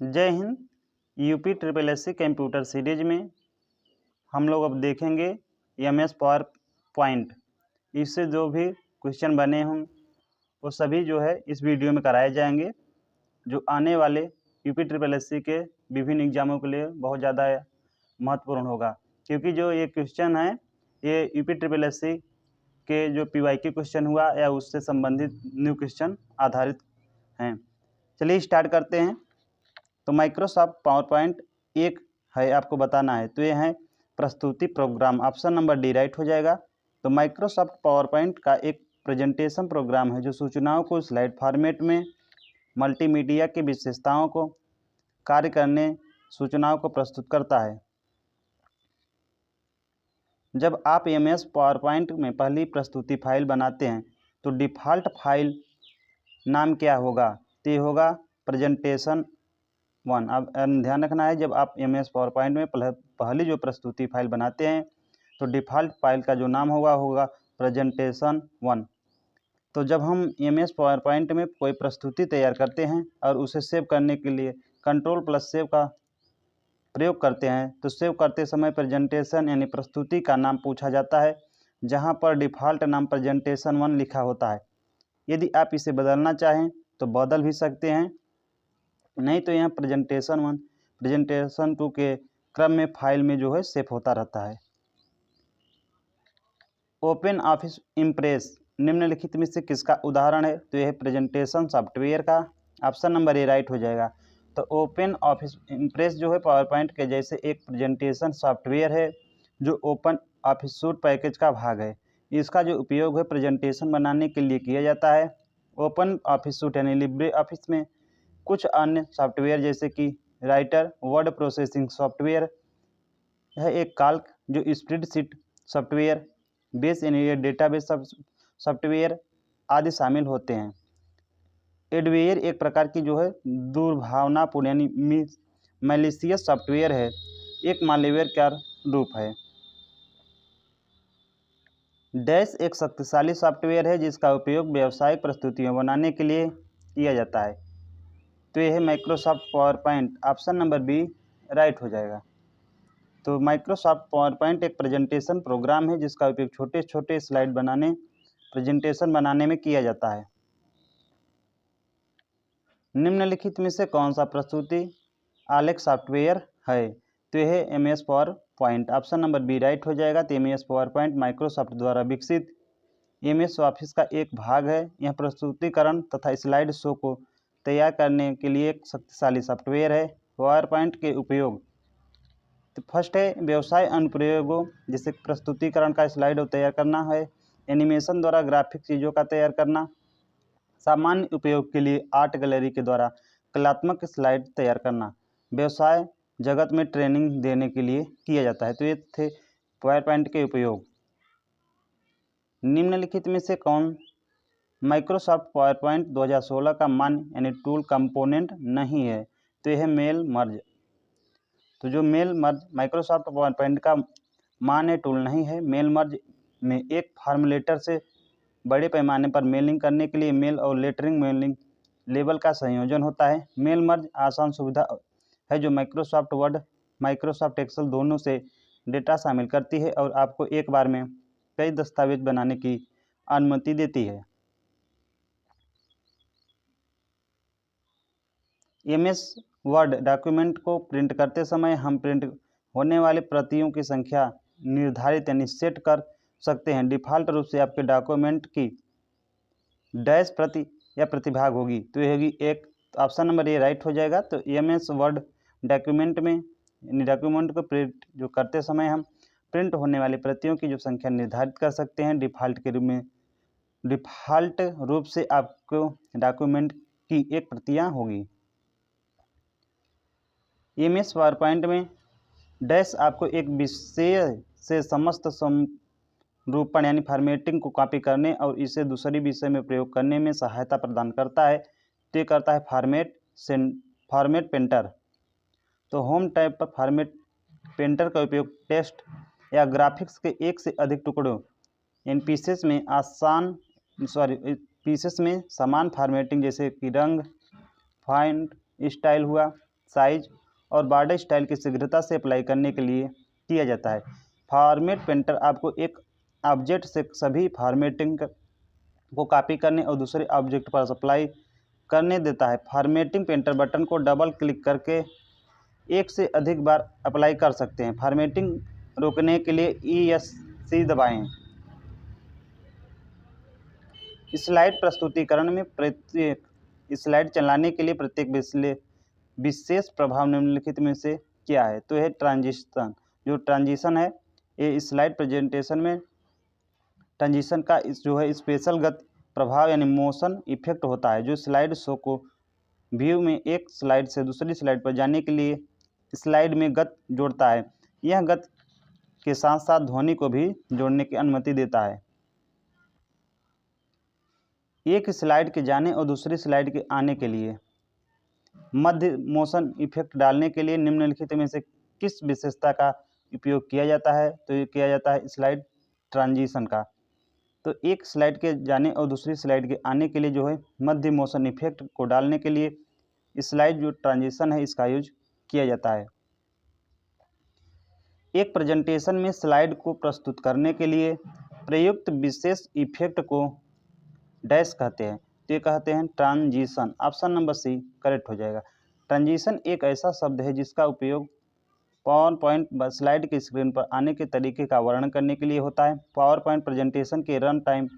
जय हिंद। UP triple S C computer series में हम लोग अब देखेंगे MS पावर पॉइंट। इससे जो भी क्वेश्चन बने हों वो सभी जो है इस वीडियो में कराए जाएंगे, जो आने वाले यूपी ट्रिपल एस सी के विभिन्न एग्जामों के लिए बहुत ज़्यादा महत्वपूर्ण होगा, क्योंकि जो ये क्वेश्चन है ये यूपी ट्रिपल एस सी के जो PYQ क्वेश्चन हुआ या उससे संबंधित न्यू क्वेश्चन आधारित हैं। चलिए स्टार्ट करते हैं। तो माइक्रोसॉफ्ट पावर पॉइंट एक है, आपको बताना है, तो ये है प्रस्तुति program. Option number D right हो जाएगा। तो माइक्रोसॉफ्ट पावर पॉइंट का एक प्रेजेंटेशन प्रोग्राम है जो सूचनाओं को स्लाइड फॉर्मेट में मल्टीमीडिया की विशेषताओं को कार्य करने सूचनाओं को प्रस्तुत करता है। जब आप MS पावर पॉइंट में पहली प्रस्तुति फाइल बनाते हैं तो डिफ़ॉल्ट फाइल नाम क्या होगा? तो ये होगा प्रेजेंटेशन 1। अब ध्यान रखना है, जब आप MS पावर पॉइंट में पहली जो प्रस्तुति फाइल बनाते हैं तो डिफ़ॉल्ट फाइल का जो नाम होगा प्रेजेंटेशन 1। तो जब हम MS पावर पॉइंट में कोई प्रस्तुति तैयार करते हैं और उसे सेव करने के लिए Ctrl+सेव का प्रयोग करते हैं तो सेव करते समय प्रेजेंटेशन यानी प्रस्तुति का नाम पूछा जाता है, जहां पर डिफ़ॉल्ट नाम प्रेजेंटेशन 1 लिखा होता है। यदि आप इसे बदलना चाहें तो बदल भी सकते हैं, नहीं तो यहाँ प्रेजेंटेशन 1 प्रेजेंटेशन 2 के क्रम में फाइल में जो है सेव होता रहता है। ओपन ऑफिस इम्प्रेस निम्नलिखित में से किसका उदाहरण है? तो यह प्रेजेंटेशन सॉफ्टवेयर का। ऑप्शन नंबर ए राइट हो जाएगा। तो ओपन ऑफिस इम्प्रेस जो है पावर पॉइंट के जैसे एक प्रेजेंटेशन सॉफ्टवेयर है जो ओपन ऑफिस सूट पैकेज का भाग है। इसका जो उपयोग है प्रेजेंटेशन बनाने के लिए किया जाता है। ओपन ऑफिस सूट यानी लिब्रे ऑफिस में कुछ अन्य सॉफ्टवेयर जैसे कि राइटर, वर्ड प्रोसेसिंग सॉफ्टवेयर, यह एक काल्क जो स्प्रेडशीट सॉफ्टवेयर, बेस यानी डेटाबेस सॉफ्टवेयर आदि शामिल होते हैं। एडवेयर एक प्रकार की जो है दुर्भावनापूर्ण यानी मैलिशियस सॉफ्टवेयर है, एक मालवेयर का रूप है। डैश एक शक्तिशाली सॉफ्टवेयर है जिसका उपयोग व्यावसायिक प्रस्तुतियां बनाने के लिए किया जाता है। तो यह है Microsoft PowerPoint. Option number B right हो जाएगा। तो माइक्रोसॉफ्ट पावर पॉइंट एक प्रेजेंटेशन प्रोग्राम है जिसका उपयोग छोटे छोटे स्लाइड बनाने प्रेजेंटेशन बनाने में किया जाता है। निम्नलिखित में से कौन सा प्रस्तुति आलेख सॉफ्टवेयर है? तो यह है MS PowerPoint. Option number B right हो जाएगा। तो MS पावर पॉइंट माइक्रोसॉफ्ट द्वारा विकसित MS ऑफिस का एक भाग है। यह प्रस्तुतिकरण तथा स्लाइड शो को तैयार करने के लिए एक शक्तिशाली सॉफ्टवेयर है। पावर पॉइंट के उपयोग, तो फर्स्ट है व्यवसाय अनुप्रयोगों जैसे प्रस्तुतिकरण का स्लाइड तैयार करना है, एनिमेशन द्वारा ग्राफिक चीज़ों का तैयार करना, सामान्य उपयोग के लिए आर्ट गैलरी के द्वारा कलात्मक स्लाइड तैयार करना, व्यवसाय जगत में ट्रेनिंग देने के लिए किया जाता है। तो ये थे पावर पॉइंट के उपयोग। निम्नलिखित में से कौन माइक्रोसॉफ्ट पावर पॉइंट 2016 का मान्य यानी टूल कंपोनेंट नहीं है? तो यह है मेल मर्ज। तो जो mail merge Microsoft PowerPoint का मान्य टूल नहीं है। मेल मर्ज में एक फॉर्मुलेटर से बड़े पैमाने पर मेलिंग करने के लिए मेल और लेटरिंग मेलिंग लेबल का संयोजन होता है। मेल मर्ज आसान सुविधा है जो माइक्रोसॉफ्ट वर्ड, माइक्रोसॉफ्ट एक्सेल दोनों से डेटा शामिल करती है और आपको एक बार में कई दस्तावेज बनाने की अनुमति देती है। MS वर्ड डॉक्यूमेंट को प्रिंट करते समय हम प्रिंट होने वाले प्रतियों की संख्या निर्धारित यानी सेट कर सकते हैं। डिफ़ॉल्ट रूप से आपके डॉक्यूमेंट की डैश प्रति या प्रतिभाग होगी, तो यह होगी एक। ऑप्शन नंबर ए राइट हो जाएगा। तो MS वर्ड डॉक्यूमेंट में डॉक्यूमेंट को प्रिंट जो करते समय हम प्रिंट होने वाली प्रतियों की जो संख्या निर्धारित कर सकते हैं डिफ़ॉल्ट के रूप में। डिफ़ॉल्ट रूप से आपको डॉक्यूमेंट की एक प्रतियाँ होगी। MS पावर पॉइंट में डैश आपको एक विषय से समस्त रूपण यानी फॉर्मेटिंग को कॉपी करने और इसे दूसरी विषय में प्रयोग करने में सहायता प्रदान करता है। तो ये करता है फॉर्मेट पेंटर। तो होम टैब पर फॉर्मेट पेंटर का उपयोग टेक्स्ट या ग्राफिक्स के एक से अधिक टुकड़ों इन पीसेस में समान फॉर्मेटिंग जैसे कि रंग, फॉन्ट स्टाइल हुआ साइज और बॉर्डर स्टाइल की शीघ्रता से अप्लाई करने के लिए किया जाता है। फॉर्मेट पेंटर आपको एक ऑब्जेक्ट से सभी फॉर्मेटिंग को कॉपी करने और दूसरे ऑब्जेक्ट पर अप्लाई करने देता है। फॉर्मेटिंग पेंटर बटन को डबल क्लिक करके एक से अधिक बार अप्लाई कर सकते हैं। फॉर्मेटिंग रोकने के लिए ESC दबाएं। स्लाइड प्रस्तुतिकरण में प्रत्येक स्लाइड चलाने के लिए प्रत्येक विशेष प्रभाव निम्नलिखित में से क्या है? तो यह ट्रांजिशन, जो ट्रांजिशन है ये स्लाइड प्रेजेंटेशन में ट्रांजिशन का जो है स्पेशल गति प्रभाव यानी मोशन इफेक्ट होता है, जो स्लाइड शो को व्यू में एक स्लाइड से दूसरी स्लाइड पर जाने के लिए स्लाइड में गति जोड़ता है। यह गति के साथ साथ ध्वनि को भी जोड़ने की अनुमति देता है। एक स्लाइड के जाने और दूसरी स्लाइड के आने के लिए मध्य मोशन इफेक्ट डालने के लिए निम्नलिखित में से किस विशेषता का उपयोग किया जाता है? तो ये किया जाता है स्लाइड ट्रांजिशन का। तो एक स्लाइड के जाने और दूसरी स्लाइड के आने के लिए जो है मध्य मोशन इफेक्ट को डालने के लिए स्लाइड जो ट्रांजिशन है इसका यूज किया जाता है। एक प्रेजेंटेशन में स्लाइड को प्रस्तुत करने के लिए प्रयुक्त विशेष इफेक्ट को डैश कहते हैं, तो ये कहते हैं transition. Option number C correct हो जाएगा। ट्रांजिशन एक ऐसा शब्द है जिसका उपयोग पावर पॉइंट स्लाइड की स्क्रीन पर आने के तरीके का वर्णन करने के लिए होता है। पावर पॉइंट प्रेजेंटेशन के रन टाइम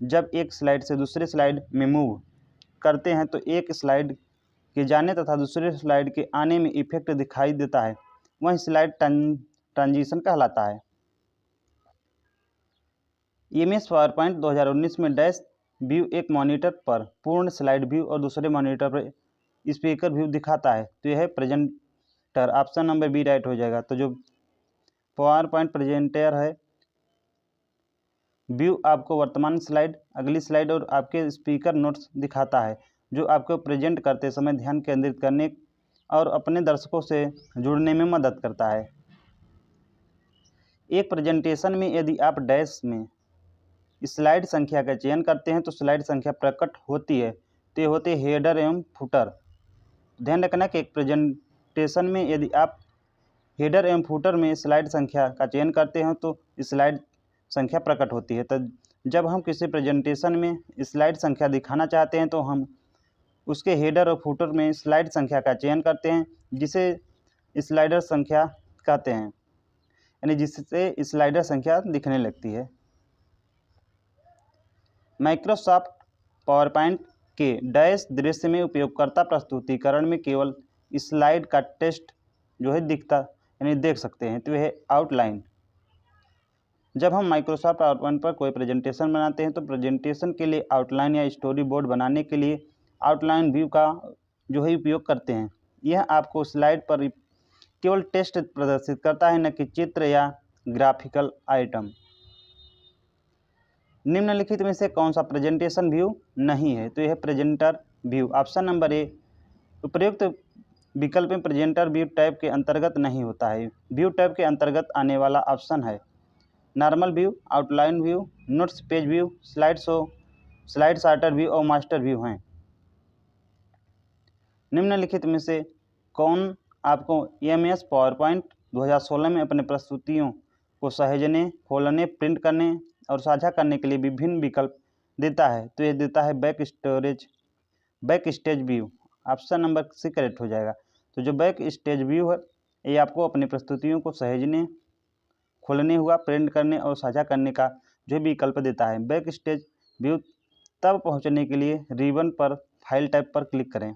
जब एक स्लाइड से दूसरी स्लाइड में मूव करते हैं तो एक स्लाइड के जाने तथा दूसरे स्लाइड के आने में इफेक्ट दिखाई देता है, वह स्लाइड ट्रांजिशन कहलाता है। MS पावरपॉइंट 2019 में डैश व्यू एक मॉनिटर पर पूर्ण स्लाइड व्यू और दूसरे मॉनिटर पर स्पीकर व्यू दिखाता है, तो यह presenter. Option number B right हो जाएगा। तो जो पावर पॉइंट प्रेजेंटर है व्यू आपको वर्तमान स्लाइड, अगली स्लाइड और आपके स्पीकर नोट्स दिखाता है, जो आपको प्रेजेंट करते समय ध्यान केंद्रित करने और अपने दर्शकों से जुड़ने में मदद करता है। एक प्रेजेंटेशन में यदि आप डैश में स्लाइड संख्या का चयन करते हैं तो स्लाइड संख्या प्रकट होती है, तो ये होते हेडर एवं फुटर। ध्यान रखना कि एक प्रेजेंटेशन में यदि आप हेडर एवं फुटर में स्लाइड संख्या का चयन करते हैं तो स्लाइड संख्या प्रकट होती है। तो जब हम किसी प्रेजेंटेशन में स्लाइड संख्या दिखाना चाहते हैं तो हम उसके हेडर और फुटर में स्लाइड संख्या का चयन करते हैं, जिसे स्लाइडर संख्या कहते हैं, यानी जिससे स्लाइडर संख्या दिखने लगती है। माइक्रोसॉफ्ट पावरपॉइंट के डैश दृश्य में उपयोगकर्ता प्रस्तुतिकरण में केवल स्लाइड का टेक्स्ट जो है दिखता यानी देख सकते हैं, तो यह आउटलाइन। जब हम माइक्रोसॉफ्ट पावरपॉइंट पर कोई प्रेजेंटेशन बनाते हैं तो प्रेजेंटेशन के लिए आउटलाइन या स्टोरी बोर्ड बनाने के लिए आउटलाइन व्यू का जो है उपयोग करते हैं। यह आपको स्लाइड पर केवल टेक्स्ट प्रदर्शित करता है, न कि चित्र या ग्राफिकल आइटम। निम्नलिखित में से कौन सा प्रेजेंटेशन व्यू नहीं है? तो यह presenter view. Option number A उपयुक्त विकल्प में प्रेजेंटर व्यू टैब के अंतर्गत नहीं होता है। व्यू टैब के अंतर्गत आने वाला ऑप्शन है normal view, outline view, notes page view, slide show, slide sorter view और मास्टर व्यू हैं। निम्नलिखित में से कौन आपको MS पावरपॉइंट 2016 में अपने प्रस्तुतियों को सहेजने, खोलने, प्रिंट करने और साझा करने के लिए विभिन्न विकल्प देता है? तो ये देता है backstage view. Option number C correct हो जाएगा। तो जो बैक स्टेज व्यू है ये आपको अपनी प्रस्तुतियों को सहेजने, खोलने हुआ, प्रिंट करने और साझा करने का जो विकल्प देता है। बैक स्टेज व्यू तब पहुंचने के लिए रिबन पर फाइल टाइप पर क्लिक करें।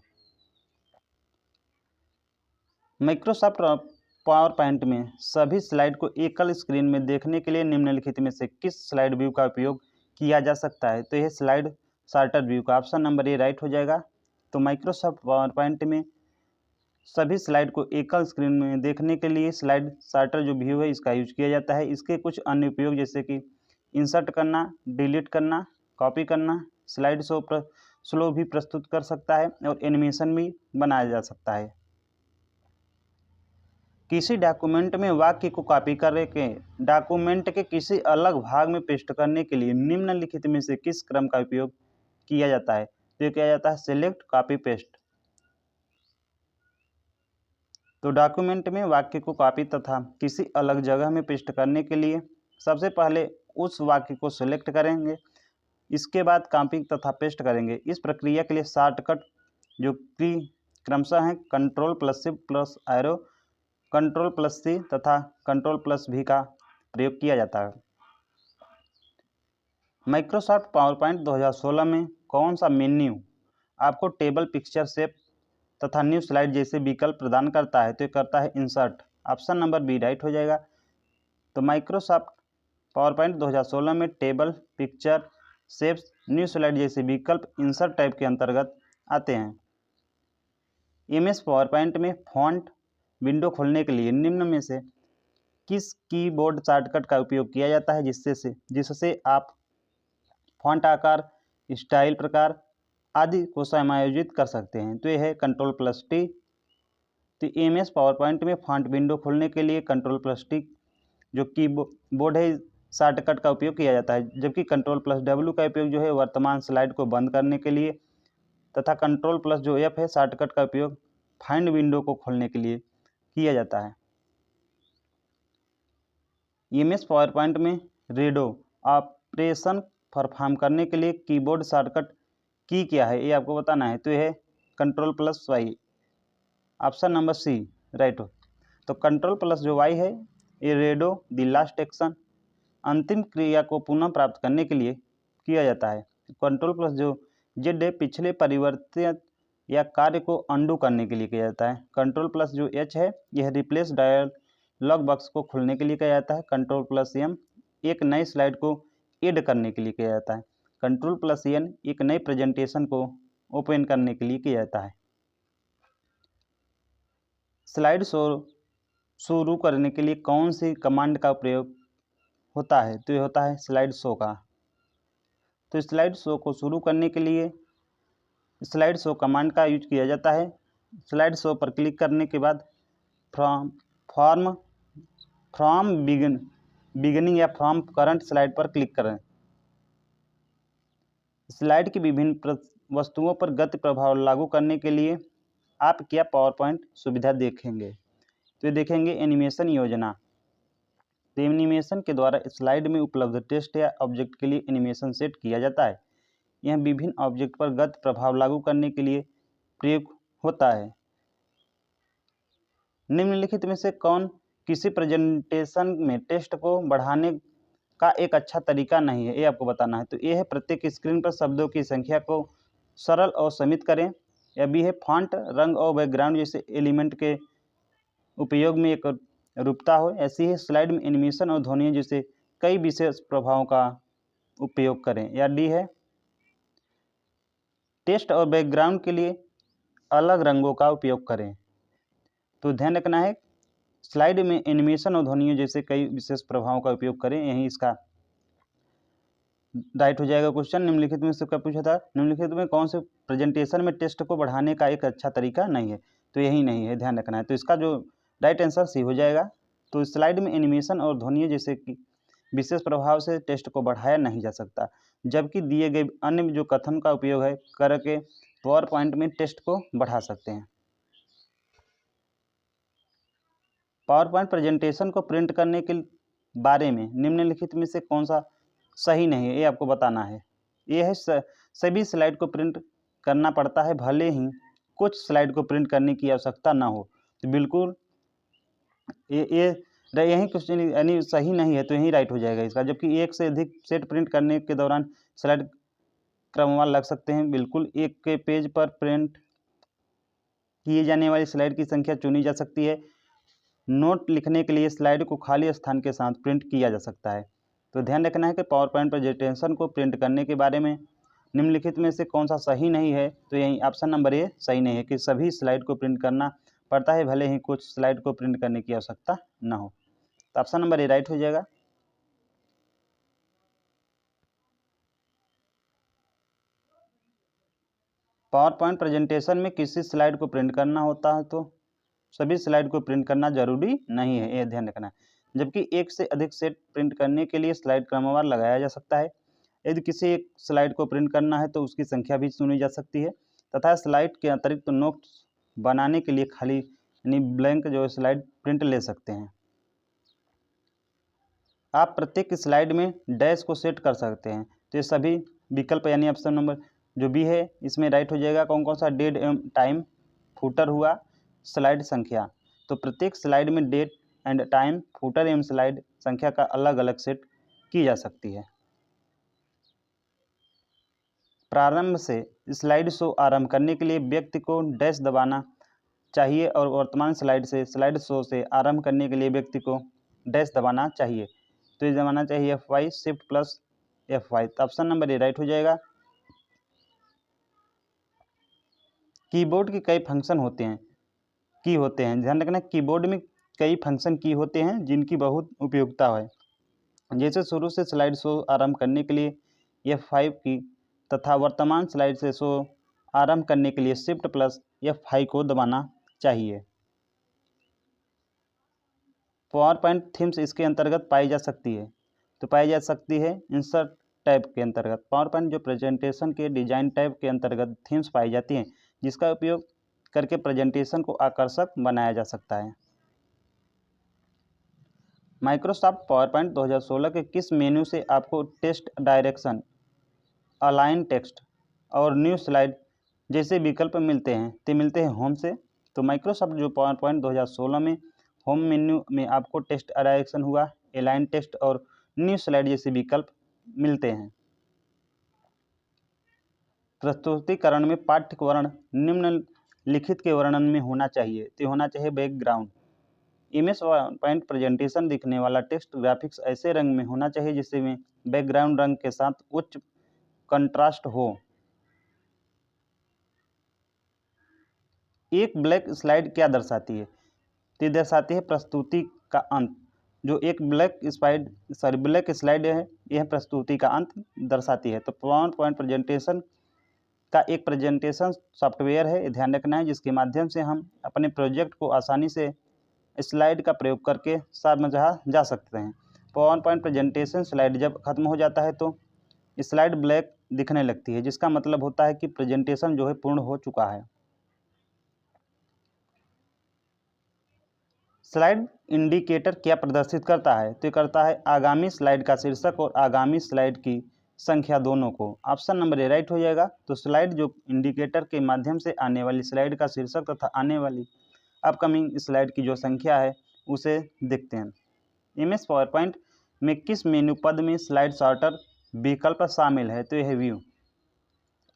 माइक्रोसॉफ्ट पावरपॉइंट में सभी स्लाइड को एकल स्क्रीन में देखने के लिए निम्नलिखित में से किस स्लाइड व्यू का उपयोग किया जा सकता है? तो यह स्लाइड सॉर्टर व्यू का। ऑप्शन नंबर ए राइट हो जाएगा। तो माइक्रोसॉफ्ट पावरपॉइंट में सभी स्लाइड को एकल स्क्रीन में देखने के लिए स्लाइड सॉर्टर जो व्यू है इसका यूज किया जाता है। इसके कुछ अन्य उपयोग जैसे कि इंसर्ट करना, डिलीट करना, कॉपी करना, स्लाइड शो स्लो भी प्रस्तुत कर सकता है और एनिमेशन भी बनाया जा सकता है। किसी डॉक्यूमेंट में वाक्य को कॉपी करके डॉक्यूमेंट के किसी अलग भाग में पेस्ट करने के लिए निम्नलिखित में से किस क्रम का उपयोग किया जाता है? तो ये किया जाता है सेलेक्ट, कॉपी, पेस्ट। तो डॉक्यूमेंट में वाक्य को कॉपी तथा किसी अलग जगह में पेस्ट करने के लिए सबसे पहले उस वाक्य को सिलेक्ट करेंगे, इसके बाद कॉपी तथा पेस्ट करेंगे। इस प्रक्रिया के लिए शॉर्टकट जो कि क्रमशः हैं Ctrl+Shift+Arrow, Ctrl+C तथा Ctrl+V का प्रयोग किया जाता है। माइक्रोसॉफ्ट पावरपॉइंट 2016 में कौन सा मेन्यू आपको टेबल, पिक्चर, शेप तथा न्यू स्लाइड जैसे विकल्प प्रदान करता है? तो ये करता है insert. Option number B right हो जाएगा। तो माइक्रोसॉफ्ट पावरपॉइंट 2016 में table, picture, shapes, new slide जैसे विकल्प इंसर्ट टाइप के अंतर्गत आते हैं। एमएस पावरपॉइंट में फॉन्ट विंडो खोलने के लिए निम्न में से किस कीबोर्ड शॉर्टकट का उपयोग किया जाता है जिससे आप फॉन्ट आकार, स्टाइल प्रकार आदि को समायोजित कर सकते हैं? तो यह है Ctrl+T। तो एमएस पावरपॉइंट में फॉन्ट विंडो खोलने के लिए Ctrl+T जो कीबोर्ड है शॉर्टकट का उपयोग किया जाता है, जबकि Ctrl+W का उपयोग जो है वर्तमान स्लाइड को बंद करने के लिए तथा Ctrl+ जो F है शॉर्टकट का उपयोग फाइंड विंडो को खोलने के लिए किया जाता है। एमएस पावरपॉइंट में रेडो ऑपरेशन परफॉर्म करने के लिए कीबोर्ड शॉर्टकट की क्या है, ये आपको बताना है। तो यह है Ctrl+Y। Option number C right हो। तो Ctrl+Y है ये रेडो द लास्ट एक्शन अंतिम क्रिया को पुनः प्राप्त करने के लिए किया जाता है। Ctrl+Z है पिछले परिवर्तित या कार्य को अंडू करने के लिए किया जाता है। Ctrl+H है यह रिप्लेस डायलॉग बॉक्स को खोलने के लिए किया जाता है। Ctrl+M एक नई स्लाइड को ऐड करने के लिए किया जाता है। Ctrl+N एक नई प्रेजेंटेशन को ओपन करने के लिए किया जाता है। स्लाइड शो शुरू करने के लिए कौन सी कमांड का प्रयोग होता है? तो ये होता है स्लाइड शो का। तो स्लाइड शो को शुरू करने के लिए स्लाइड शो कमांड का यूज किया जाता है। स्लाइड शो पर क्लिक करने के बाद फ्रॉम बिगिनिंग या फ्रॉम करंट स्लाइड पर क्लिक करें। स्लाइड की विभिन्न वस्तुओं पर गति प्रभाव लागू करने के लिए आप क्या पावरपॉइंट सुविधा देखेंगे? तो ये देखेंगे एनिमेशन योजना। तो एनिमेशन के द्वारा स्लाइड में उपलब्ध टेक्स्ट या ऑब्जेक्ट के लिए एनिमेशन सेट किया जाता है। यह विभिन्न ऑब्जेक्ट पर गति प्रभाव लागू करने के लिए प्रयोग होता है। निम्नलिखित में से कौन किसी प्रेजेंटेशन में टेक्स्ट को बढ़ाने का एक अच्छा तरीका नहीं है? ये आपको बताना है। तो ये है प्रत्येक स्क्रीन पर शब्दों की संख्या को सरल और सीमित करें। या बी है फॉन्ट, रंग और बैकग्राउंड जैसे एलिमेंट के उपयोग में एक रूपता हो। ऐसी है स्लाइड में एनिमेशन और ध्वनि जैसे कई विशेष प्रभावों का उपयोग करें। या डी है टेक्स्ट और बैकग्राउंड के लिए अलग रंगों का उपयोग करें। तो ध्यान रखना है स्लाइड में एनिमेशन और ध्वनियों जैसे कई विशेष प्रभावों का उपयोग करें, यही इसका राइट हो जाएगा क्वेश्चन। निम्नलिखित में से क्या पूछा था? निम्नलिखित में कौन से प्रेजेंटेशन में टेक्स्ट को बढ़ाने का एक अच्छा तरीका नहीं है? तो यही नहीं है, ध्यान रखना है। तो इसका जो राइट आंसर सी हो जाएगा। तो स्लाइड में एनिमेशन और ध्वनियों जैसे कि विशेष प्रभाव से टेक्स्ट को बढ़ाया नहीं जा सकता, जबकि दिए गए अन्य जो कथन का उपयोग है करके पावर पॉइंट में टेक्स्ट को बढ़ा सकते हैं। पावर पॉइंट प्रेजेंटेशन को प्रिंट करने के बारे में निम्नलिखित में से कौन सा सही नहीं है? ये आपको बताना है। ये है सभी स्लाइड को प्रिंट करना पड़ता है, भले ही कुछ स्लाइड को प्रिंट करने की आवश्यकता ना हो। तो बिल्कुल ये यही क्वेश्चन यानी सही नहीं है, तो यही राइट हो जाएगा इसका। जबकि एक से अधिक सेट प्रिंट करने के दौरान स्लाइड क्रमवार लग सकते हैं। बिल्कुल एक के पेज पर प्रिंट किए जाने वाली स्लाइड की संख्या चुनी जा सकती है। नोट लिखने के लिए स्लाइड को खाली स्थान के साथ प्रिंट किया जा सकता है। तो ध्यान रखना है कि पावर पॉइंट प्रेजेंटेशन को प्रिंट करने के बारे में निम्नलिखित में से कौन सा सही नहीं है? तो यही ऑप्शन नंबर ए सही नहीं है कि सभी स्लाइड को प्रिंट करना पड़ता है, भले ही कुछ स्लाइड को प्रिंट करने की आवश्यकता न हो। तो ऑप्शन नंबर ए राइट हो जाएगा। पावर पॉइंट प्रेजेंटेशन में किसी स्लाइड को प्रिंट करना होता है तो सभी स्लाइड को प्रिंट करना जरूरी नहीं है, यह ध्यान रखना है। जबकि एक से अधिक सेट प्रिंट करने के लिए स्लाइड क्रमवार लगाया जा सकता है। यदि किसी एक स्लाइड को प्रिंट करना है तो उसकी संख्या भी चुनी जा सकती है तथा स्लाइड के अतिरिक्त नोट्स बनाने के लिए खाली यानी ब्लैंक जो स्लाइड प्रिंट ले सकते हैं। आप प्रत्येक स्लाइड में डैश को सेट कर सकते हैं। तो ये सभी विकल्प यानी ऑप्शन नंबर जो बी है इसमें राइट हो जाएगा। कौन कौन सा? डेट एवं टाइम, फुटर हुआ, स्लाइड संख्या। तो प्रत्येक स्लाइड में डेट एंड टाइम, फुटर एवं स्लाइड संख्या का अलग अलग सेट की जा सकती है। प्रारंभ से स्लाइड शो आरंभ करने के लिए व्यक्ति को डैश दबाना चाहिए और वर्तमान स्लाइड से स्लाइड शो से आरंभ करने के लिए व्यक्ति को डैश दबाना चाहिए। तो ये दबाना चाहिए F5 शिफ्ट प्लस F5। तो ऑप्शन नंबर ए राइट हो जाएगा। कीबोर्ड के कई फंक्शन होते हैं। ध्यान रखना, कीबोर्ड में कई फंक्शन की होते हैं जिनकी बहुत उपयोगिता है। जैसे शुरू से स्लाइड शो आरंभ करने के लिए F5 की तथा वर्तमान स्लाइड से शो आरंभ करने के लिए शिफ्ट प्लस F5 को दबाना चाहिए। पावर पॉइंट थीम्स इसके अंतर्गत पाई जा सकती है। तो पाई जा सकती है इंसर्ट टैब के अंतर्गत। पावर पॉइंट जो प्रेजेंटेशन के डिजाइन टैब के अंतर्गत थीम्स पाई जाती हैं, जिसका उपयोग करके प्रेजेंटेशन को आकर्षक बनाया जा सकता है। माइक्रोसॉफ्ट पावर पॉइंट 2016 के किस मेन्यू से आपको टेस्ट डायरेक्शन, अलाइन टेक्स्ट और न्यू स्लाइड जैसे विकल्प मिलते हैं? ते मिलते हैं होम से। तो माइक्रोसॉफ्ट जो पावर पॉइंट 2016 में होम मेन्यू में आपको टेस्ट डायरेक्शन हुआ, अलाइन टेक्स्ट और न्यू स्लाइड जैसे विकल्प मिलते हैं। प्रस्तुतिकरण में पाठ्य वर्ण निम्नलिखित के वर्णन में होना चाहिए। तो होना चाहिए बैकग्राउंड। इमेज पॉइंट प्रेजेंटेशन दिखने वाला टेक्स्ट ग्राफिक्स ऐसे रंग में होना चाहिए जिसमें बैकग्राउंड रंग के साथ उच्च कंट्रास्ट हो। एक ब्लैक स्लाइड क्या दर्शाती है? तो दर्शाती है प्रस्तुति का अंत। जो एक ब्लैक स्लाइड है, यह प्रस्तुति का अंत दर्शाती है। तो पावर पॉइंट प्रेजेंटेशन का एक प्रेजेंटेशन सॉफ्टवेयर है, ध्यान रखना है, जिसके माध्यम से हम अपने प्रोजेक्ट को आसानी से स्लाइड का प्रयोग करके समझा जा सकते हैं। पावर पॉइंट प्रेजेंटेशन स्लाइड जब खत्म हो जाता है तो स्लाइड ब्लैक दिखने लगती है, जिसका मतलब होता है कि प्रेजेंटेशन जो है पूर्ण हो चुका है। स्लाइड इंडिकेटर क्या प्रदर्शित करता है? तो करता है आगामी स्लाइड का शीर्षक और आगामी स्लाइड की संख्या दोनों को। ऑप्शन नंबर ए राइट हो जाएगा। तो स्लाइड जो इंडिकेटर के माध्यम से आने वाली स्लाइड का शीर्षक तथा आने वाली अपकमिंग स्लाइड की जो संख्या है उसे देखते हैं। एमएस पावर पॉइंट में किस मेन्यू पद में स्लाइड सॉर्टर विकल्प शामिल है? तो यह व्यू।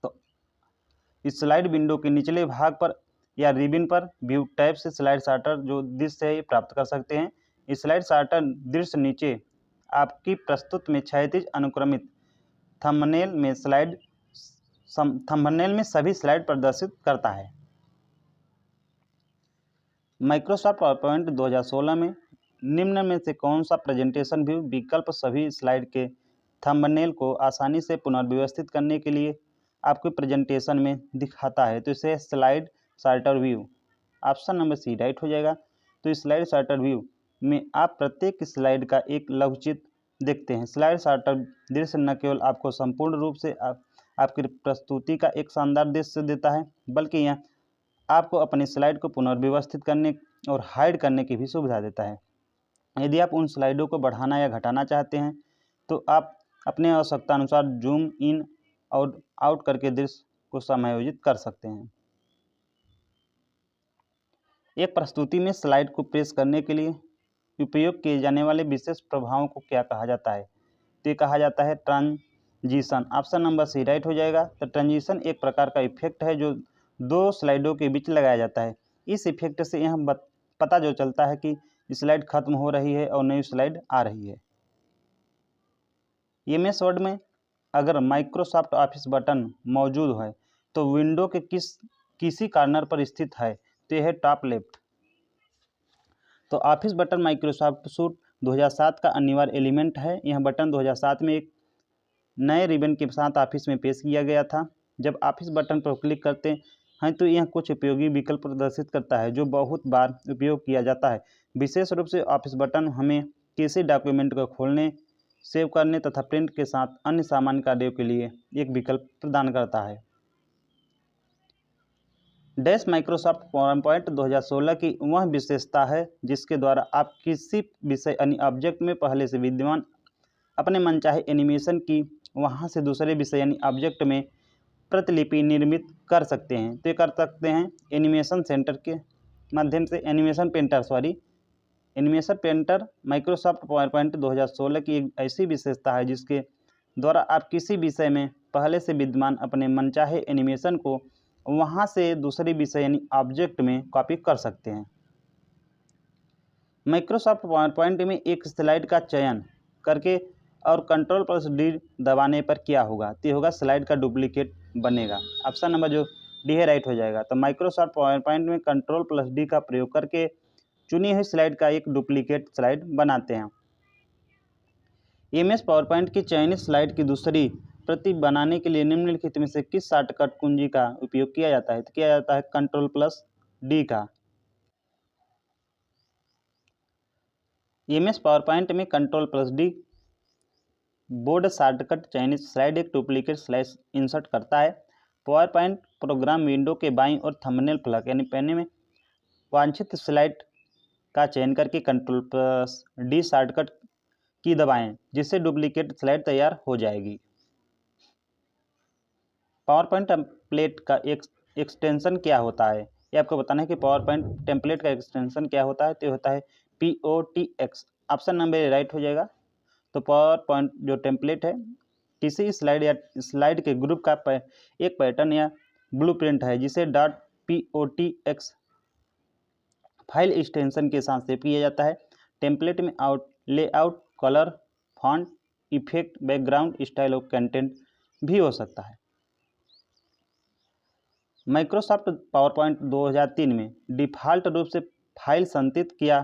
तो इस स्लाइड विंडो के निचले भाग पर या रिबन पर व्यू टैब से स्लाइड सॉर्टर जो दृश्य है प्राप्त कर सकते हैं। इस स्लाइड सॉर्टर दृश्य नीचे आपकी प्रस्तुत में क्षैतिज अनुक्रमित थंबनेल में सभी स्लाइड प्रदर्शित करता है। माइक्रोसॉफ्ट पावर पॉइंट 2016 में निम्न में से कौन सा प्रेजेंटेशन व्यू विकल्प सभी स्लाइड के थंबनेल को आसानी से पुनर्व्यवस्थित करने के लिए आपके प्रेजेंटेशन में दिखाता है? तो इसे slide sorter view. Option number C right हो जाएगा। तो स्लाइड सॉर्टर व्यू में आप प्रत्येक स्लाइड का एक लघुचित्र देखते हैं। स्लाइड सॉर्टर दृश्य न केवल आपको संपूर्ण रूप से आपकी प्रस्तुति का एक शानदार दृश्य देता है, बल्कि यह आपको अपनी स्लाइड को पुनर्व्यवस्थित करने और हाइड करने की भी सुविधा देता है। यदि आप उन स्लाइडों को बढ़ाना या घटाना चाहते हैं तो आप अपने आवश्यकता अनुसार जूम इन और आउट करके दृश्य को समायोजित कर सकते हैं। एक प्रस्तुति में स्लाइड को प्रेस करने के लिए उपयोग किए जाने वाले विशेष प्रभावों को क्या कहा जाता है? तो ये कहा जाता है transition. Option number C right हो जाएगा। तो ट्रांजिशन एक प्रकार का इफेक्ट है जो दो स्लाइडों के बीच लगाया जाता है। इस इफेक्ट से यह पता जो चलता है कि स्लाइड खत्म हो रही है और नई स्लाइड आ रही है। एमएस वर्ड में अगर माइक्रोसॉफ्ट ऑफिस बटन मौजूद है तो विंडो के किसी कॉर्नर पर स्थित है? तो यह है टॉप लेफ्ट। तो ऑफिस बटन माइक्रोसॉफ्ट सूट 2007 का अनिवार्य एलिमेंट है। यह बटन 2007 में एक नए रिबन के साथ ऑफिस में पेश किया गया था। जब ऑफिस बटन पर क्लिक करते हैं तो यह कुछ उपयोगी विकल्प प्रदर्शित करता है जो बहुत बार उपयोग किया जाता है। विशेष रूप से ऑफिस बटन हमें किसी डॉक्यूमेंट को खोलने, सेव करने तथा प्रिंट के साथ अन्य सामान्य कार्यों के लिए एक विकल्प प्रदान करता है। डैश माइक्रोसॉफ्ट पावरपॉइंट 2016 की वह विशेषता है जिसके द्वारा आप किसी विषय यानी ऑब्जेक्ट में पहले से विद्यमान अपने मनचाहे एनिमेशन की वहां से दूसरे विषय यानी ऑब्जेक्ट में प्रतिलिपि निर्मित कर सकते हैं। तो ये कर सकते हैं एनिमेशन सेंटर के माध्यम से, एनिमेशन पेंटर माइक्रोसॉफ्ट पावरपॉइंट 2016 की एक ऐसी विशेषता है जिसके द्वारा आप किसी विषय में पहले से विद्यमान अपने मनचाहे एनिमेशन को वहां से दूसरे विषय यानी ऑब्जेक्ट में कॉपी कर सकते हैं। माइक्रोसॉफ्ट पावरपॉइंट में एक स्लाइड का चयन करके और Ctrl+D दबाने पर क्या होगा, तो होगा स्लाइड का डुप्लीकेट बनेगा। ऑप्शन नंबर जो डी है राइट हो जाएगा। तो माइक्रोसॉफ्ट पावरपॉइंट में Ctrl+D का प्रयोग करके चुनी हुई स्लाइड का एक डुप्लीकेट स्लाइड बनाते हैं। MS पावरपॉइंट की चयनित स्लाइड की दूसरी प्रति बनाने के लिए निम्नलिखित में से किस शॉर्टकट कुंजी का उपयोग किया जाता है, तो किया जाता है Ctrl+D का। MS पावरपॉइंट में Ctrl+D बोर्ड शॉर्टकट चयनित स्लाइड एक डुप्लीकेट स्लाइड इंसर्ट करता है। पावरपॉइंट प्रोग्राम विंडो के बाईं ओर थंबनेल फलक यानी पैने में वांछित स्लाइड का चयन करके Ctrl+D शॉर्टकट की दबाएं जिससे डुप्लीकेट स्लाइड तैयार हो जाएगी। पावरपॉइंट टेम्पलेट का एक्सटेंशन क्या होता है, ये आपको बताना है कि पावरपॉइंट टेम्पलेट का एक्सटेंशन क्या होता है, तो होता है POTX। ऑप्शन नंबर राइट हो जाएगा। तो पावरपॉइंट जो टेम्पलेट है किसी स्लाइड या स्लाइड के ग्रुप का एक पैटर्न या ब्लूप्रिंट है जिसे .POTX फाइल एक्सटेंशन के साथ सेव किया जाता है। टेम्पलेट में layout, colour, font, effect, background, style और कंटेंट भी हो सकता है। माइक्रोसॉफ्ट पावरपॉइंट 2003 में डिफ़ॉल्ट रूप से फाइल संचित किया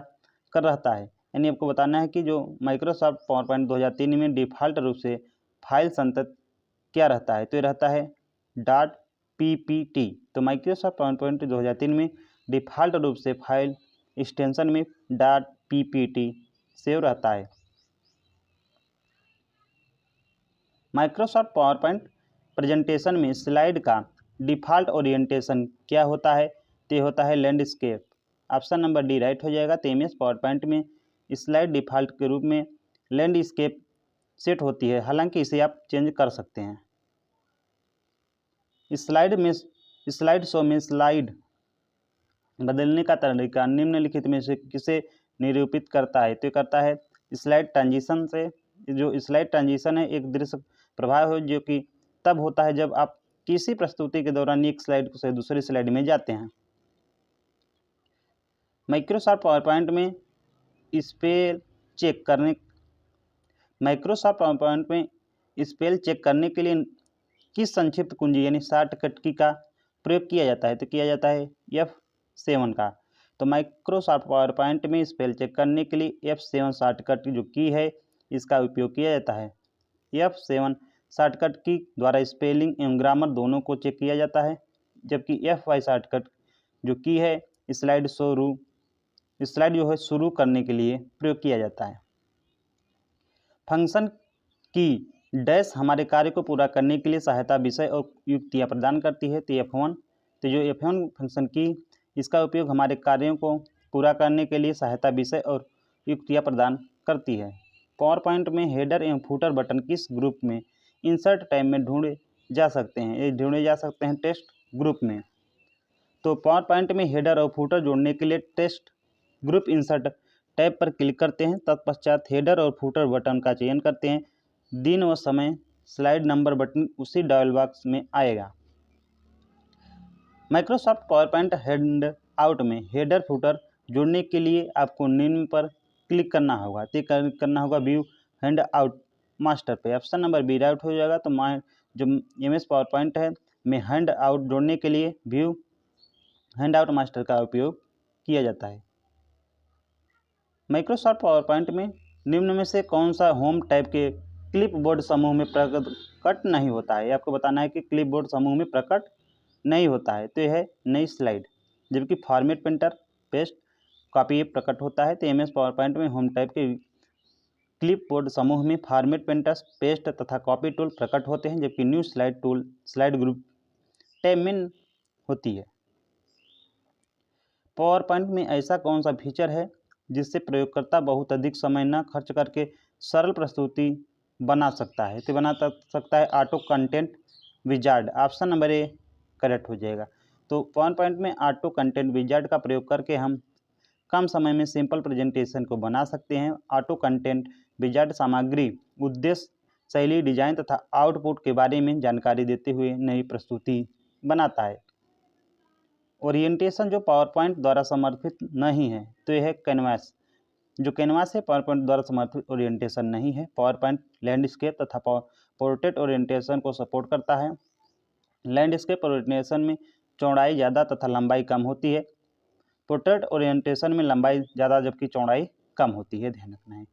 कर रहता है, यानी आपको बताना है कि जो माइक्रोसॉफ्ट पावरपॉइंट 2003 में डिफ़ॉल्ट रूप से फाइल संचित क्या रहता है, तो ये रहता है .ppt। तो माइक्रोसॉफ्ट पावरपॉइंट 2003 में डिफ़ॉल्ट रूप से फाइल एक्सटेंशन में .ppt सेव रहता है। माइक्रोसॉफ्ट पावरपॉइंट प्रेजेंटेशन में स्लाइड का डिफ़ॉल्ट ओरिएंटेशन क्या होता है, तो होता है landscape. Option number D right हो जाएगा। तो MS पावरपॉइंट में स्लाइड डिफ़ॉल्ट के रूप में लैंडस्केप सेट होती है, हालांकि इसे आप चेंज कर सकते हैं। स्लाइड शो में स्लाइड बदलने का तरीका निम्नलिखित में से किसे निरूपित करता है, तो करता है स्लाइड ट्रांजिशन से। जो स्लाइड ट्रांजिशन है एक दृश्य प्रभाव है जो कि तब होता है जब आप किसी प्रस्तुति के दौरान एक स्लाइड से दूसरी स्लाइड में जाते हैं। माइक्रोसॉफ्ट पावरपॉइंट में स्पेल चेक करने के लिए किस संक्षिप्त कुंजी यानी शॉर्टकट की का प्रयोग किया जाता है, तो किया जाता है F7 का। तो माइक्रोसॉफ्ट पावरपॉइंट में स्पेल चेक करने के लिए F7 शॉर्टकट जो की है इसका उपयोग किया जाता है। F7 शॉर्टकट की द्वारा स्पेलिंग एवं ग्रामर दोनों को चेक किया जाता है, जबकि F5 शॉर्टकट जो की है स्लाइड जो है शुरू करने के लिए प्रयोग किया जाता है। फंक्शन की डैश हमारे कार्य को पूरा करने के लिए सहायता विषय और युक्तियाँ प्रदान करती है, तो F1। तो जो F1 फंक्शन की इसका उपयोग हमारे कार्यों को पूरा करने के लिए सहायता विषय और युक्तियाँ प्रदान करती है। पावरपॉइंट में हेडर एवं फूटर बटन किस ग्रुप में इंसर्ट टैब में ढूंढे जा सकते हैं, ये ढूंढे जा सकते हैं टेक्स्ट ग्रुप में। तो पावरपॉइंट में हेडर और फूटर जोड़ने के लिए टेक्स्ट ग्रुप इंसर्ट टैब पर क्लिक करते हैं, तत्पश्चात हेडर और फूटर बटन का चयन करते हैं। दिन व समय स्लाइड नंबर बटन उसी डायल बॉक्स में आएगा। माइक्रोसॉफ्ट पावरपॉइंट हैंड आउट में हेडर फूटर जोड़ने के लिए आपको निम्न पर क्लिक करना होगा, तो करना होगा व्यू हैंड आउट मास्टर पे। ऑप्शन नंबर बी राइट हो जाएगा। तो जो MS पावरपॉइंट है में हैंड आउट जोड़ने के लिए व्यू हैंड आउट मास्टर का उपयोग किया जाता है। माइक्रोसॉफ्ट पावरपॉइंट में निम्न में से कौन सा होम टैब के क्लिपबोर्ड समूह में प्रकट नहीं होता है, आपको बताना है कि क्लिपबोर्ड समूह में प्रकट नहीं होता है, तो यह है नई स्लाइड, जबकि फॉर्मेट पेंटर, पेस्ट, कॉपी प्रकट होता है। तो MS पावरपॉइंट में होम टैब के क्लिपबोर्ड समूह में फॉर्मेट पेंटर, पेस्ट तथा कॉपी टूल प्रकट होते हैं, जबकि new slide tool slide group tab में होती है। पावर पॉइंट में ऐसा कौन सा फीचर है जिससे प्रयोगकर्ता बहुत अधिक समय न खर्च करके सरल प्रस्तुति बना सकता है? तो बना सकता है auto content wizard. Option number A correct हो जाएगा। तो पावर पॉइंट में ऑटो कंटेंट विजार्ड का प्रयोग करके हम कम समय में सिंपल प्रेजेंटेशन को बना सकते हैं। ऑटो कंटेंट विजार्ड सामग्री, उद्देश्य, शैली, डिजाइन तथा आउटपुट के बारे में जानकारी देते हुए नई प्रस्तुति बनाता है। ओरिएंटेशन जो पावर पॉइंट द्वारा समर्थित नहीं है तो यह है कैनवास। जो कैनवास है पावर पॉइंट द्वारा समर्थित ओरिएंटेशन नहीं है। पावर पॉइंट लैंडस्केप तथा पोर्ट्रेट ओरिएंटेशन को सपोर्ट करता है। लैंडस्केप ओरिएंटेशन में चौड़ाई ज़्यादा तथा लंबाई कम होती है। पोर्ट्रेट ओरिएंटेशन में लंबाई ज़्यादा जबकि चौड़ाई कम होती है, ध्यान रखना है।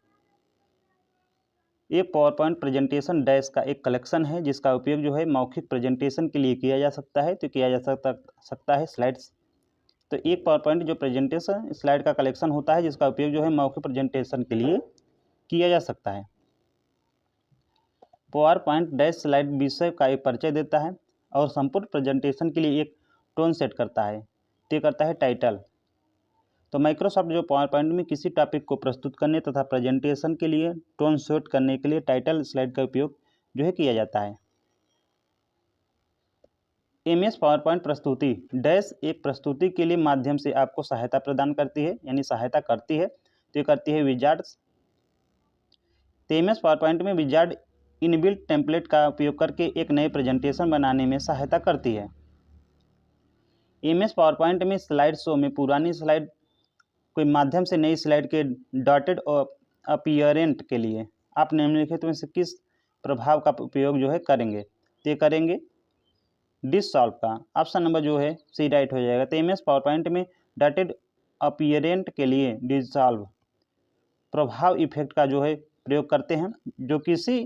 एक पावर पॉइंट प्रेजेंटेशन डैश का एक कलेक्शन है जिसका उपयोग जो है मौखिक प्रेजेंटेशन के लिए किया जा सकता है। तो किया जा सकता है स्लाइड्स। तो एक पावर पॉइंट जो प्रेजेंटेशन स्लाइड का कलेक्शन होता है जिसका उपयोग जो है मौखिक प्रेजेंटेशन के लिए किया जा सकता है। पावर पॉइंट डैश स्लाइड विषय का एक परिचय देता है और संपूर्ण प्रेजेंटेशन के लिए एक टोन सेट करता है। तय करता है टाइटल। तो माइक्रोसॉफ्ट जो पावर पॉइंट में किसी टॉपिक को प्रस्तुत करने तथा प्रेजेंटेशन के लिए टोन सेट करने के लिए टाइटल स्लाइड का उपयोग जो है किया जाता है। एमएस पावर पॉइंट प्रस्तुति डैश एक प्रस्तुति के लिए माध्यम से आपको सहायता प्रदान करती है, यानी सहायता करती है। तो ये करती है विजार्ड्स। तो एमएस पावर पॉइंट में विजार्ड इनबिल्ट टेम्पलेट का उपयोग करके एक नए प्रेजेंटेशन बनाने में सहायता करती है। एमएस पावर पॉइंट में स्लाइड शो में पुरानी स्लाइड कोई माध्यम से नई स्लाइड के डॉटेड अपीयरेंट के लिए आप निम्नलिखित में से किस प्रभाव का उपयोग जो है करेंगे? तो करेंगे डिसॉल्व का। ऑप्शन नंबर जो है सी राइट हो जाएगा। तो एमएस पावर पॉइंट में डॉटेड अपीयरेंट के लिए डिसॉल्व प्रभाव इफेक्ट का जो है प्रयोग करते हैं, जो किसी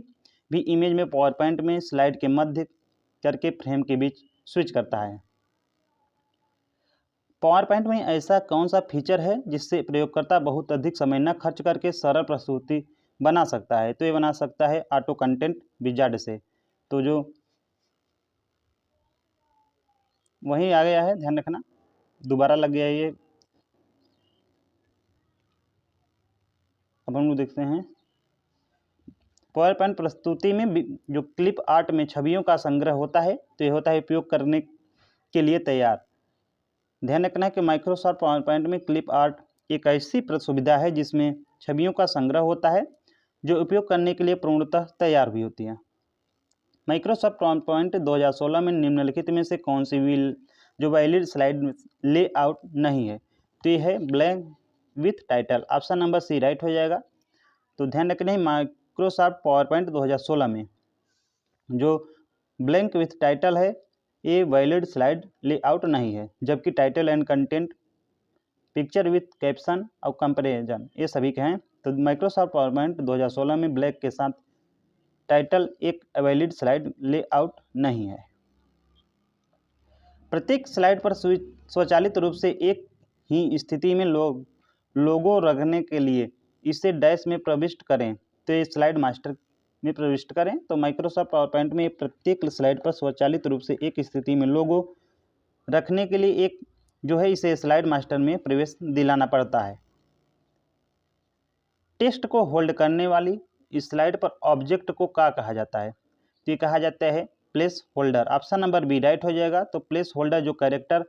भी इमेज में पावर पॉइंट में स्लाइड के मध्य करके फ्रेम के बीच स्विच करता है। पावर पॉइंट में ऐसा कौन सा फीचर है जिससे प्रयोगकर्ता बहुत अधिक समय न खर्च करके सरल प्रस्तुति बना सकता है? तो ये बना सकता है ऑटो कंटेंट विजार्ड से। तो जो वहीं आ गया है, ध्यान रखना, दोबारा लग गया ये। अब हम लोग देखते हैं पावर पॉइंट प्रस्तुति में जो क्लिप आर्ट में छवियों का संग्रह होता है तो ये होता है उपयोग करने के लिए तैयार। ध्यान रखना है कि माइक्रोसॉफ्ट पावर पॉइंट में क्लिप आर्ट एक ऐसी सुविधा है जिसमें छवियों का संग्रह होता है जो उपयोग करने के लिए पूर्णतः तैयार भी होती है। माइक्रोसॉफ्ट पावर पॉइंट 2016 में निम्नलिखित में से कौन सी जो वैलिड स्लाइड लेआउट नहीं है? तो ये है blank with title. Option number C right हो जाएगा। तो ध्यान रखना है माइक्रोसॉफ्ट पावर पॉइंट 2016 में जो ब्लैंक विथ टाइटल है ये वैलिड स्लाइड लेआउट नहीं है, जबकि title and content, picture with caption और कंपेरिजन ये सभी के हैं। तो माइक्रोसॉफ्ट पावर पॉइंट 2016 में ब्लैक के साथ टाइटल एक वैलिड स्लाइड लेआउट नहीं है। प्रत्येक स्लाइड पर स्वचालित रूप से एक ही स्थिति में लोगो रखने के लिए इसे डैश में प्रविष्ट करें। तो ये स्लाइड मास्टर में प्रविष्ट करें। तो माइक्रोसॉफ्ट पावर पॉइंट में प्रत्येक स्लाइड पर स्वचालित रूप से एक स्थिति में लोगो रखने के लिए एक जो है इसे स्लाइड मास्टर में प्रवेश दिलाना पड़ता है। टेक्स्ट को होल्ड करने वाली इस स्लाइड पर ऑब्जेक्ट को क्या कहा जाता है? तो ये कहा जाता है placeholder. Option number B right हो जाएगा। तो प्लेस होल्डर जो कैरेक्टर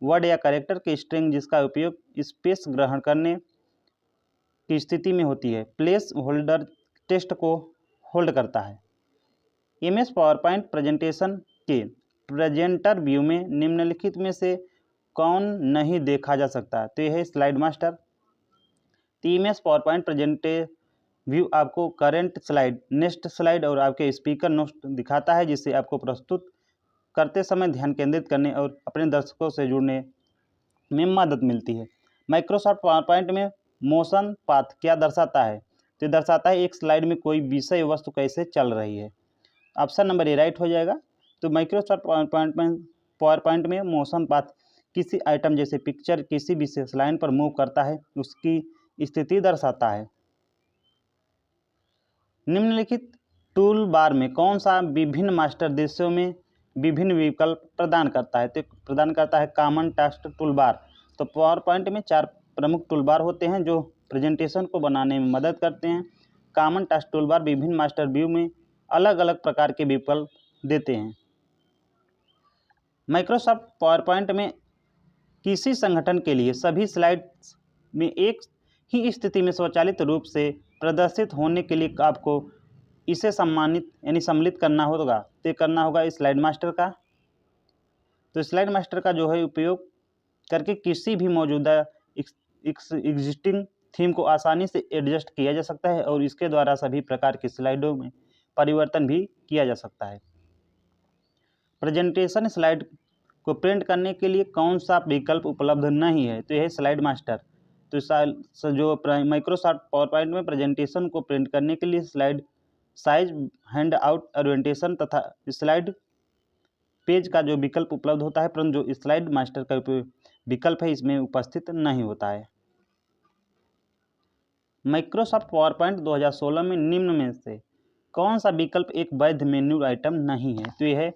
वर्ड या कैरेक्टर के स्ट्रिंग जिसका उपयोग स्पेस ग्रहण करने की स्थिति में होती है, प्लेस होल्डर टेक्स्ट को होल्ड करता है। एमएस पावर पॉइंट प्रेजेंटेशन के प्रेजेंटर व्यू में निम्नलिखित में से कौन नहीं देखा जा सकता? तो यह है slide master. MS PowerPoint presenter view आपको करंट स्लाइड, नेक्स्ट स्लाइड और आपके स्पीकर नोट दिखाता है जिससे आपको प्रस्तुत करते समय ध्यान केंद्रित करने और अपने दर्शकों से जुड़ने में मदद मिलती है। माइक्रोसॉफ्ट पावर पॉइंट में मोशन पाथ क्या दर्शाता है? तो दर्शाता है एक स्लाइड में कोई विषय वस्तु कैसे चल रही है। ऑप्शन नंबर ए राइट हो जाएगा। तो माइक्रोसॉफ्ट पावर पॉइंट में मोशन पाथ किसी आइटम जैसे पिक्चर किसी विशेष लाइन पर मूव करता है उसकी स्थिति दर्शाता है। निम्नलिखित टूल बार में कौन सा विभिन्न मास्टर दृश्यों में विभिन्न विकल्प प्रदान करता है? तो प्रदान करता है कॉमन टेक्स्ट टूल बार। तो पावर पॉइंट में 4 प्रमुख टूलबार होते हैं जो प्रेजेंटेशन को बनाने में मदद करते हैं। कॉमन टास्क टूलबार विभिन्न मास्टर व्यू में अलग अलग प्रकार के विकल्प देते हैं। माइक्रोसॉफ्ट पावर पॉइंट में किसी संगठन के लिए सभी स्लाइड्स में एक ही स्थिति में स्वचालित रूप से प्रदर्शित होने के लिए आपको इसे सम्मिलित करना होगा। तो करना होगा स्लाइड मास्टर का। तो स्लाइड मास्टर का जो है उपयोग करके किसी भी मौजूदा एग्जिस्टिंग थीम को आसानी से एडजस्ट किया जा सकता है और इसके द्वारा सभी प्रकार की स्लाइडों में परिवर्तन भी किया जा सकता है। प्रेजेंटेशन स्लाइड को प्रिंट करने के लिए कौन सा विकल्प उपलब्ध नहीं है? तो यह स्लाइड मास्टर। तो जो माइक्रोसॉफ्ट पावर पॉइंट में प्रेजेंटेशन को प्रिंट करने के लिए slide size, hand out orientation तथा स्लाइड पेज का जो विकल्प उपलब्ध होता है, परंतु जो स्लाइड मास्टर का विकल्प है इसमें उपस्थित नहीं होता है। माइक्रोसॉफ्ट पावर पॉइंट 2016 में निम्न में से कौन सा विकल्प एक वैध मेन्यू आइटम नहीं है? तो यह है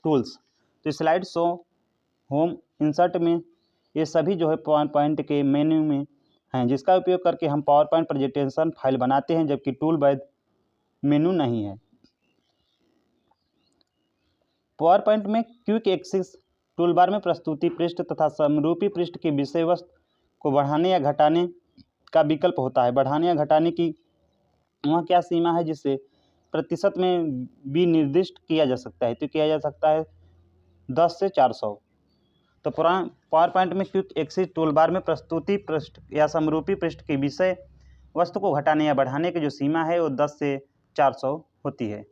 टूल्स। तो स्लाइड शो, होम, इंसर्ट में ये सभी जो है पावर पॉइंट के मेन्यू में हैं, जिसका उपयोग करके हम पावर पॉइंट प्रेजेंटेशन फाइल बनाते हैं, जबकि टूल वैध मेनू नहीं है। पावर पॉइंट में क्विक एक्सेस टूलबार में प्रस्तुति पृष्ठ तथा समरूपी पृष्ठ की विषय वस्तु को बढ़ाने या घटाने का विकल्प होता है। बढ़ाने या घटाने की वह क्या सीमा है जिससे प्रतिशत में भी निर्दिष्ट किया जा सकता है? तो किया जा सकता है 10 से 400। तो पावर पॉइंट में क्विक एक्सेस टूलबार में प्रस्तुति पृष्ठ या समरूपी पृष्ठ की विषय वस्तु को घटाने या बढ़ाने की जो सीमा है वो 10 से 400 होती है।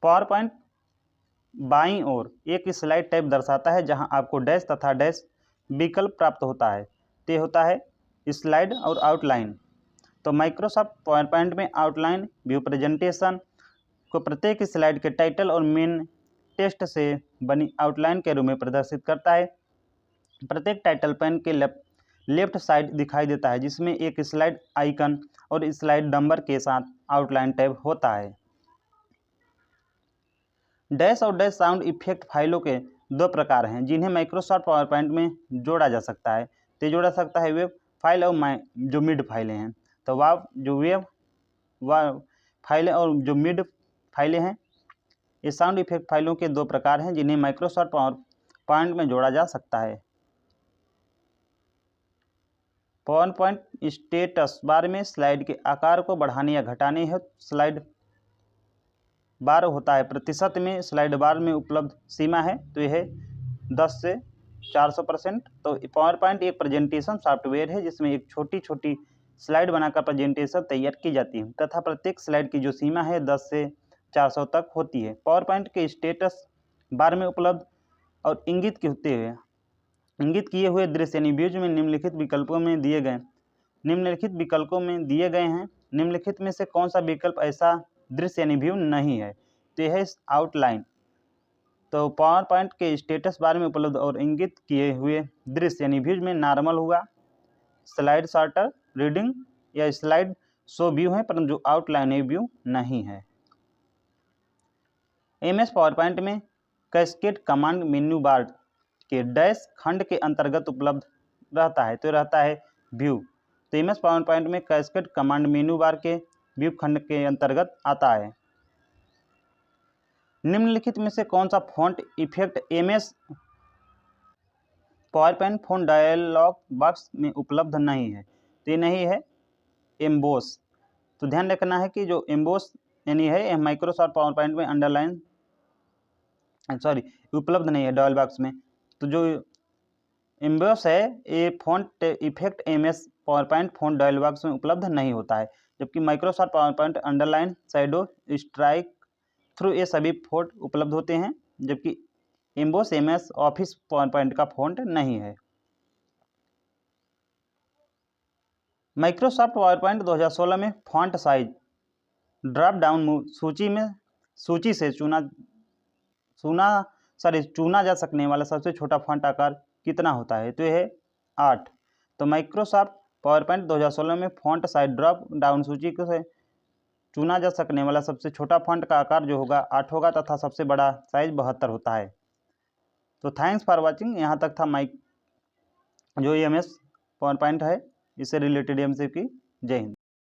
पावर पॉइंट बाईं ओर एक स्लाइड टैब दर्शाता है जहां आपको डैश तथा डैश विकल्प प्राप्त होता है। ते होता है स्लाइड और आउटलाइन। तो माइक्रोसॉफ्ट पावर पॉइंट में आउटलाइन व्यू प्रेजेंटेशन को प्रत्येक स्लाइड के टाइटल और मेन टेक्स्ट से बनी आउटलाइन के रूप में प्रदर्शित करता है। प्रत्येक टाइटल पैन के लेफ्ट साइड दिखाई देता है जिसमें एक स्लाइड आइकन और स्लाइड नंबर के साथ आउटलाइन टैब होता है। डैश और डैश साउंड इफेक्ट फाइलों के 2 प्रकार हैं जिन्हें माइक्रोसॉफ्ट पावर पॉइंट में जोड़ा जा सकता है। तो जोड़ा सकता है वेब फाइल और जो मिड फाइलें हैं। तो वेब फाइलें और जो मिड फाइलें हैं, ये साउंड इफेक्ट फाइलों के 2 प्रकार हैं जिन्हें माइक्रोसॉफ्ट पावर पॉइंट में जोड़ा जा सकता है। पावर पॉइंट स्टेटस बार में स्लाइड के आकार को बढ़ाने या घटाने हेतु स्लाइड बार होता है। प्रतिशत में स्लाइड बार में उपलब्ध सीमा है, तो यह 10 से 400%। तो पावर पॉइंट एक प्रेजेंटेशन सॉफ्टवेयर है जिसमें एक छोटी छोटी स्लाइड बनाकर प्रेजेंटेशन तैयार की जाती है तथा प्रत्येक स्लाइड की जो सीमा है 10 से 400 तक होती है। पावर पॉइंट के स्टेटस बार में उपलब्ध और इंगित किए हुए दृश्य यानी व्यूज में निम्नलिखित विकल्पों में दिए गए हैं। निम्नलिखित में से कौन सा विकल्प ऐसा दृश्य यानी व्यू नहीं है? तो यह है आउटलाइन। तो पावर पॉइंट के स्टेटस बार में उपलब्ध और इंगित किए हुए दृश्य यानी व्यूज में नॉर्मल हुआ, स्लाइड सॉर्टर, रीडिंग या स्लाइड शो व्यू है, परंतु जो आउटलाइन व्यू नहीं है। MS पावर पॉइंट में कैस्केड कमांड मेन्यू बार के डैश खंड के अंतर्गत उपलब्ध रहता है, तो रहता है व्यू। तो MS पावर पॉइंट में कैस्केड कमांड मेन्यू बार के व्यू खंड के अंतर्गत आता है। निम्नलिखित में से कौन सा font effect MS PowerPoint font dialog box में उपलब्ध नहीं है? तो ये नहीं है एम्बोस। तो ध्यान रखना है कि जो एम्बोस यानी है माइक्रोसॉफ्ट पावर पॉइंट में उपलब्ध नहीं है डायल बॉक्स में। तो जो एम्बोस है ये font effect MS PowerPoint font dial box में उपलब्ध नहीं होता है, जबकि Microsoft power point underline, shadow, strike through ये सभी फॉन्ट उपलब्ध होते हैं, जबकि emboss MS office power point का फॉन्ट नहीं है। माइक्रोसॉफ्ट पावर पॉइंट 2016 में फॉन्ट साइज ड्रॉप डाउन सूची से चुना जा सकने वाला सबसे छोटा फॉन्ट आकार कितना होता है? तो यह है 8। तो माइक्रोसॉफ्ट पावर पॉइंट 2016 में फॉन्ट साइज ड्रॉप डाउन सूची से चुना जा सकने वाला सबसे छोटा फॉन्ट का आकार जो होगा 8 होगा तथा सबसे बड़ा साइज 72 होता है। तो थैंक्स फॉर वॉचिंग। यहाँ तक था माई जो MS पावर पॉइंट है, इससे रिलेटेड MCQ की। जय हिंद।